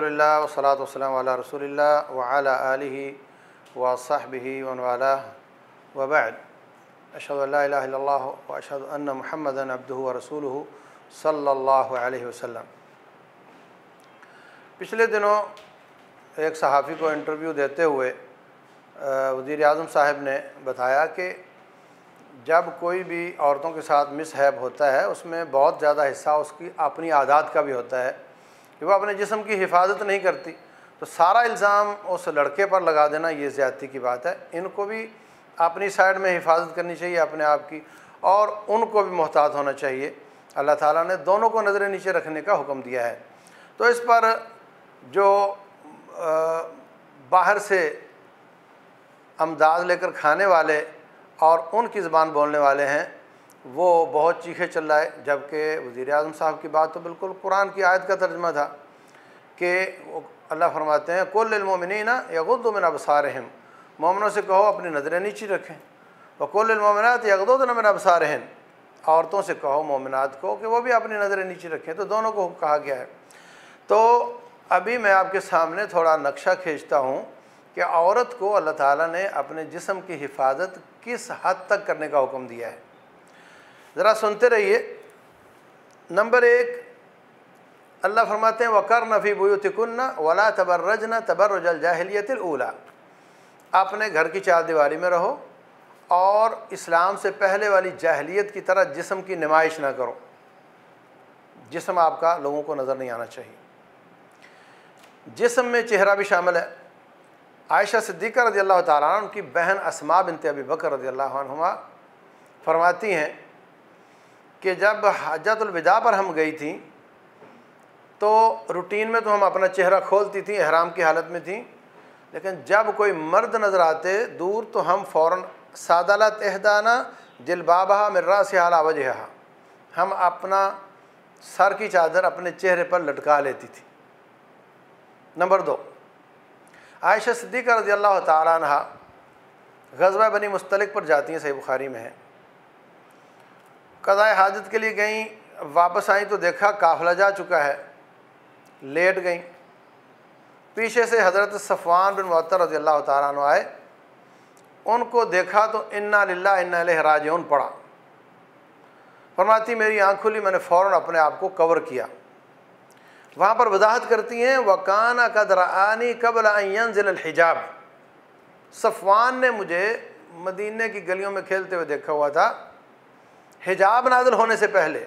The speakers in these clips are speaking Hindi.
अल्हम्दुलिल्लाह वस्सलातु वस्सलामु अला रसूलिल्लाह व अला आलिहि व अस्हबिहि व मन वालाह व बअद। अशहदु अल्ला इलाहा इल्लल्लाह व अशहदु अन्न मुहम्मदन अब्दुहु व रसूलुहु सल्लल्लाहु अलैहि वसल्लम। पिछले दिनों एक सहाफ़ी को इंटरव्यू देते हुए वज़ीर आज़म साहब ने बताया कि जब कोई भी औरतों के साथ मिसहैप होता है उसमें बहुत ज़्यादा हिस्सा उसकी अपनी आदत का भी होता है कि वह अपने जिस्म की हिफाजत नहीं करती, तो सारा इल्ज़ाम उस लड़के पर लगा देना ये ज़्यादती की बात है। इनको भी अपनी साइड में हिफाजत करनी चाहिए अपने आप की, और उनको भी मोहतात होना चाहिए। अल्लाह ताला ने दोनों को नज़र नीचे रखने का हुक्म दिया है। तो इस पर जो बाहर से अमदाद लेकर खाने वाले और उनकी ज़बान बोलने वाले हैं वो बहुत चीखे चिल्लाए, जबकि वज़ीर आज़म साहब की बात तो बिल्कुल कुरान की आयत का तर्जुमा था कि अल्लाह फरमाते हैं कुल्लिल मोमिनीना यग़ुद्दू मिन अबसारिहिम, मोमिनों से कहो अपनी नज़रें नीची रखें। व कुल्लिल मोमिनात यग़ुद्दून मिन अबसारिहिन, औरतों से कहो मोमिनात को कि वो भी अपनी नज़रें नीची रखें। तो दोनों को कहा गया है। तो अभी मैं आपके सामने थोड़ा नक्शा खींचता हूँ कि औरत को अल्लाह ताला ने अपने जिस्म की हिफाजत किस हद तक करने का हुक्म दिया है। ज़रा सुनते रहिए। नंबर 1, अल्लाह फरमाते हैं वक़र्न फ़ी बुयूतिकुन्ना वला तबर्रजना तबर्रुजल जाहिलियतिल ऊला, अपने घर की चारदीवारी में रहो और इस्लाम से पहले वाली जाहिलियत की तरह जिस्म की नुमाइश ना करो। जिस्म आपका लोगों को नज़र नहीं आना चाहिए। जिस्म में चेहरा भी शामिल है। आयशा सिद्दीक़ा रज़ियल्लाहु ताला अन्हा उनकी बहन अस्मा बिन्त अबी बकर रज़ियल्लाहु अन्हुमा फरमाती हैं कि जब हज्जतुल विदा पर हम गई थी तो रूटीन में तो हम अपना चेहरा खोलती थी, ihराम की हालत में थी, लेकिन जब कोई मर्द नज़र आते दूर तो हम फ़ौरन सादलत इहदाना जिलबाबहा मिन रासिहा अला वजहिहा, हम अपना सर की चादर अपने चेहरे पर लटका लेती थी। नंबर 2, आयशा सिद्दीक़ा रज़ियल्लाहु ताला अन्हा ग़ज़वा बनी मुस्तलिक पर जाती हैं, सही बुखारी में है। क़ज़ाए हाजत के लिए गई, वापस आई तो देखा काफ़िला जा चुका है, लेट गई। पीछे से हज़रत सफ़वान बिन मुअत्तल रज़ियल्लाहु ताला अन्हु आए, उनको देखा तो इन्ना लिल्लाहि इन्ना इलैहि राजिऊन पढ़ा। फरमाती मेरी आँख खुली, मैंने फ़ौरन अपने आप को कवर किया। वहाँ पर वजाहत करती हैं वकाना क़द रआनी क़ब्ल अन यंज़िल हिजाब, सफ़वान ने मुझे मदीने की गलियों में खेलते हुए देखा हुआ था हिजाब नाज़िल होने से पहले।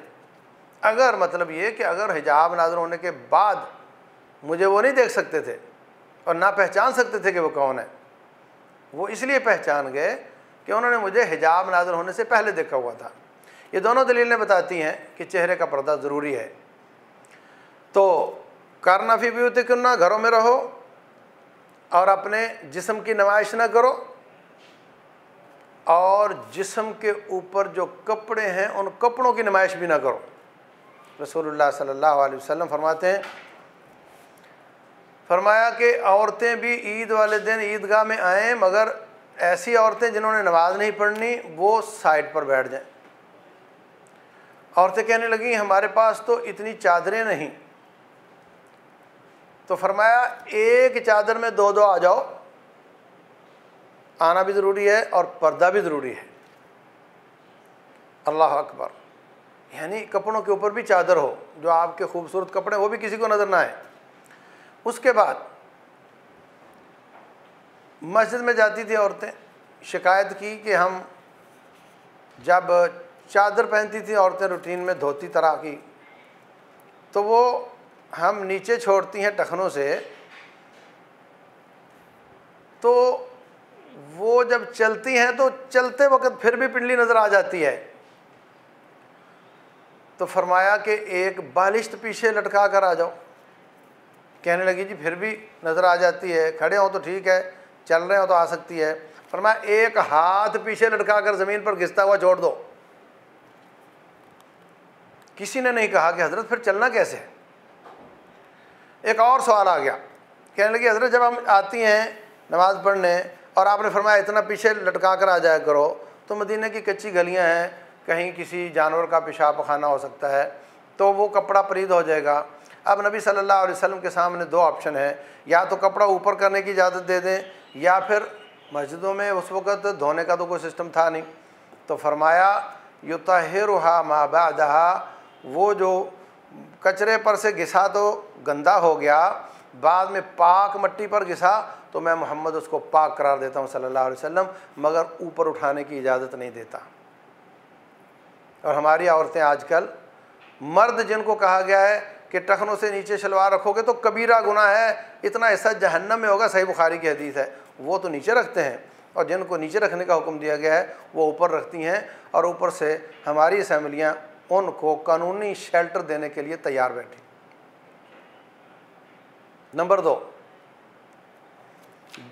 अगर मतलब ये कि अगर हिजाब नाज़िल होने के बाद मुझे वो नहीं देख सकते थे और ना पहचान सकते थे कि वो कौन है, वो इसलिए पहचान गए कि उन्होंने मुझे हिजाब नाज़िल होने से पहले देखा हुआ था। ये दोनों दलीलें बताती हैं कि चेहरे का पर्दा ज़रूरी है। तो करना फ़ी बुयूतिकुन्ना, घरों में रहो और अपने जिस्म की नुमाइश ना करो, और जिस्म के ऊपर जो कपड़े हैं उन कपड़ों की नुमाइश भी ना करो। रसूलुल्लाह सल्लल्लाहु अलैहि वसल्लम फरमाते हैं, फरमाया कि औरतें भी ईद वाले दिन ईदगाह में आएँ, मगर ऐसी औरतें जिन्होंने नमाज नहीं पढ़नी वो साइड पर बैठ जाएं। औरतें कहने लगी हमारे पास तो इतनी चादरें नहीं, तो फरमाया एक चादर में दो दो आ जाओ। आना भी ज़रूरी है और पर्दा भी ज़रूरी है। अल्लाह अकबर, यानी कपड़ों के ऊपर भी चादर हो, जो आपके खूबसूरत कपड़े वो भी किसी को नज़र ना आए। उसके बाद मस्जिद में जाती थी औरतें, शिकायत की कि हम जब चादर पहनती थी औरतें रूटीन में धोती तरह की, तो वो हम नीचे छोड़ती हैं टखनों से, तो वो जब चलती हैं तो चलते वक्त फिर भी पिंडली नज़र आ जाती है। तो फरमाया कि एक बालिश्त पीछे लटका कर आ जाओ। कहने लगी जी फिर भी नज़र आ जाती है, खड़े हो तो ठीक है, चल रहे हो तो आ सकती है। फरमाया एक हाथ पीछे लटका कर ज़मीन पर घिसता हुआ छोड़ दो। किसी ने नहीं कहा कि हज़रत फिर चलना कैसे है। एक और सवाल आ गया, कहने लगी हज़रत जब हम आती हैं नमाज़ पढ़ने और आपने फरमाया इतना पीछे लटका कर आ जाया करो, तो मदीने की कच्ची गलियां हैं, कहीं किसी जानवर का पेशाब पखाना हो सकता है, तो वो कपड़ा परीद हो जाएगा। अब नबी सल्लल्लाहु अलैहि वसल्लम के सामने दो ऑप्शन है, या तो कपड़ा ऊपर करने की इजाज़त दे दें, या फिर मस्जिदों में उस वक़्त धोने का तो कोई सिस्टम था नहीं, तो फरमाया युतहिरुहा मा बअदहा, वो जो कचरे पर से घिसा तो गंदा हो गया, बाद में पाक मट्टी पर घिसा तो मैं मोहम्मद उसको पाक करार देता हूँ सल्लल्लाहु अलैहि वसल्लम, मगर ऊपर उठाने की इजाज़त नहीं देता। और हमारी औरतें आजकल, मर्द जिनको कहा गया है कि टखनों से नीचे शलवार रखोगे तो कबीरा गुनाह है, इतना हिस्सा जहन्नम में होगा, सही बुखारी की हदीस है, वो तो नीचे रखते हैं, और जिनको नीचे रखने का हुक्म दिया गया है वो ऊपर रखती हैं, और ऊपर से हमारी असम्बलियाँ उनको कानूनी शेल्टर देने के लिए तैयार बैठी। नंबर 2,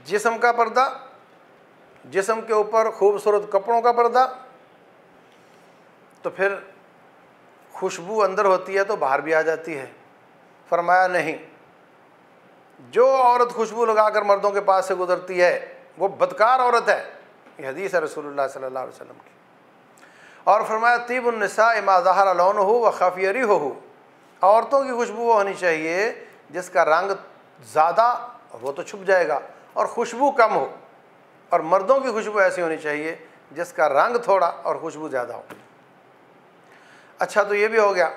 जिस्म का पर्दा, जिस्म के ऊपर खूबसूरत कपड़ों का पर्दा, तो फिर खुशबू अंदर होती है तो बाहर भी आ जाती है। फरमाया नहीं, जो औरत खुशबू लगाकर मर्दों के पास से गुजरती है वो बदकार औरत है। ये हदीस है रसूलुल्लाह सल्लल्लाहु अलैहि वसल्लम की। और फरमाया तीबुन निसा मा ज़हरा लौनुहु व खफ़िया रिहुहु, औरतों की खुशबू वो होनी चाहिए जिसका रंग ज़्यादा, वो तो छुप जाएगा, और खुशबू कम हो, और मर्दों की खुशबू ऐसी होनी चाहिए जिसका रंग थोड़ा और खुशबू ज़्यादा हो। अच्छा, तो ये भी हो गया,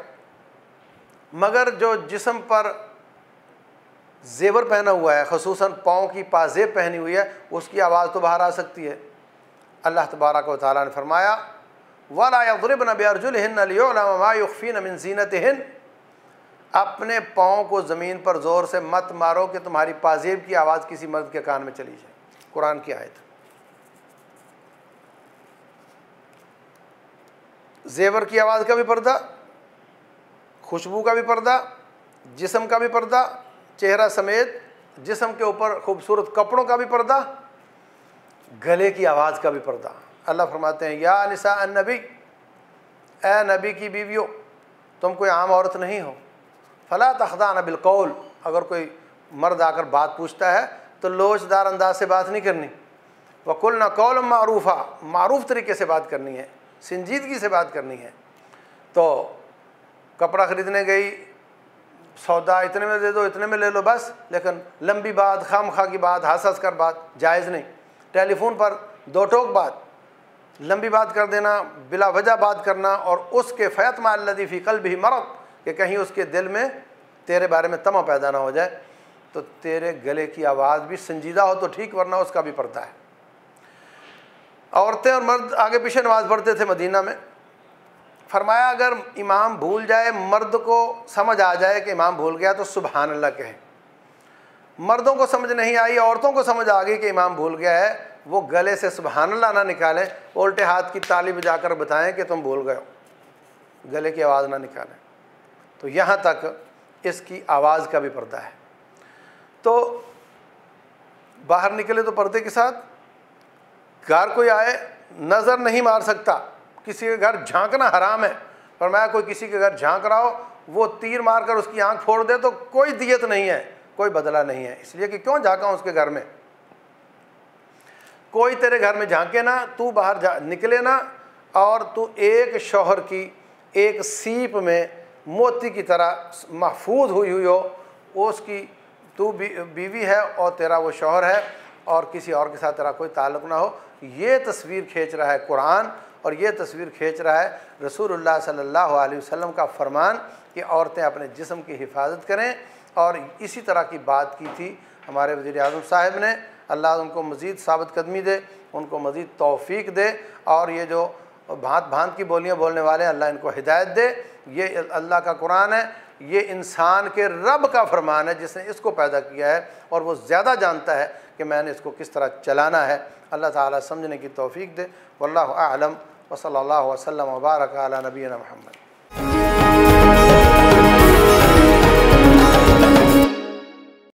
मगर जो जिस्म पर जेवर पहना हुआ है, ख़ुसूसन पाँव की पाजेब पहनी हुई है, उसकी आवाज़ तो बाहर आ सकती है। अल्लाह तबारक व तआला ने फरमाया वला यज़रिबन बिअरजुलिहिन्न लियुअलम मा युख़फ़ीन मिन ज़ीनतिहिन, अपने पाँव को ज़मीन पर ज़ोर से मत मारो कि तुम्हारी पाजेब की आवाज़ किसी मर्द के कान में चली जाए। कुरान की आयत। जेवर की आवाज़ का भी पर्दा, खुशबू का भी पर्दा, जिस्म का भी पर्दा, चेहरा समेत जिस्म के ऊपर खूबसूरत कपड़ों का भी पर्दा, गले की आवाज़ का भी पर्दा। अल्लाह फरमाते हैं या निसा अन्नबी, ए नबी की बीवियों, तुम कोई आम औरत नहीं हो। फला तख़दान बिलकौल, अगर कोई मर्द आकर बात पूछता है तो लोचदार अंदाज से बात नहीं करनी। वकुलना कौल मारूफ़ा, मारूफ तरीके से बात करनी है, संजीदगी से बात करनी है। तो कपड़ा ख़रीदने गई, सौदा इतने में दे दो, इतने में ले लो बस, लेकिन लंबी बात, खामखा की बात, हंस हंस कर बात जायज़ नहीं। टेलीफोन पर दो टोक बात, लंबी बात कर देना, बिला वजह बात करना, और उसके फ़यतमा अल्लज़ी फ़ी क़ल्बिही मरद, कि कहीं उसके दिल में तेरे बारे में तमा पैदा ना हो जाए। तो तेरे गले की आवाज़ भी संजीदा हो तो ठीक, वरना उसका भी पर्दा है। औरतें और मर्द आगे पीछे नमाज़ पढ़ते थे मदीना में। फरमाया अगर इमाम भूल जाए, मर्द को समझ आ जाए कि इमाम भूल गया तो सुबहान अल्लाह कहे। मर्दों को समझ नहीं आई, औरतों को समझ आ गई कि इमाम भूल गया है, वो गले से सुबहान अल्लाह ना निकालें, उल्टे हाथ की ताली बजाकर बताएं कि तुम भूल गए हो, गले की आवाज़ ना निकालें। तो यहाँ तक इसकी आवाज़ का भी पर्दा है। तो बाहर निकले तो पर्दे के साथ, घर कोई आए नज़र नहीं मार सकता, किसी के घर झांकना हराम है। पर मैं कोई किसी के घर झांक रहा हो, वो तीर मारकर उसकी आंख फोड़ दे तो कोई दियत नहीं है, कोई बदला नहीं है, इसलिए कि क्यों झांका उसके घर में। कोई तेरे घर में झांके ना, तू बाहर निकले ना, और तू एक शौहर की एक सीप में मोती की तरह महफूज हुई हो, उसकी तू बीवी है और तेरा वो शौहर है, और किसी और के साथ तेरा कोई ताल्लुक़ ना हो। ये तस्वीर खींच रहा है कुरान, और ये तस्वीर खींच रहा है रसूलुल्लाह सल्लल्लाहु अलैहि वसल्लम का फरमान कि औरतें अपने जिस्म की हिफाजत करें। और इसी तरह की बात की थी हमारे वज़ीर आज़म साहब ने। अल्लाह उनको मज़ीद साबित कदमी दे, उनको मज़ीद तौफ़ीक दे, और ये जो भांत भांत की बोलियाँ बोलने वाले हैं, अल्लाह इनको हिदायत दे। ये अल्लाह का कुरान है, ये इंसान के रब का फरमान है जिसने इसको पैदा किया है, और वो ज़्यादा जानता है कि मैंने इसको किस तरह चलाना है। अल्लाह ताला समझने की तौफ़ीक दे। वल्लाहु आलम व सल्लल्लाहु वसल्लम व बारक अला नबीना मुहम्मद।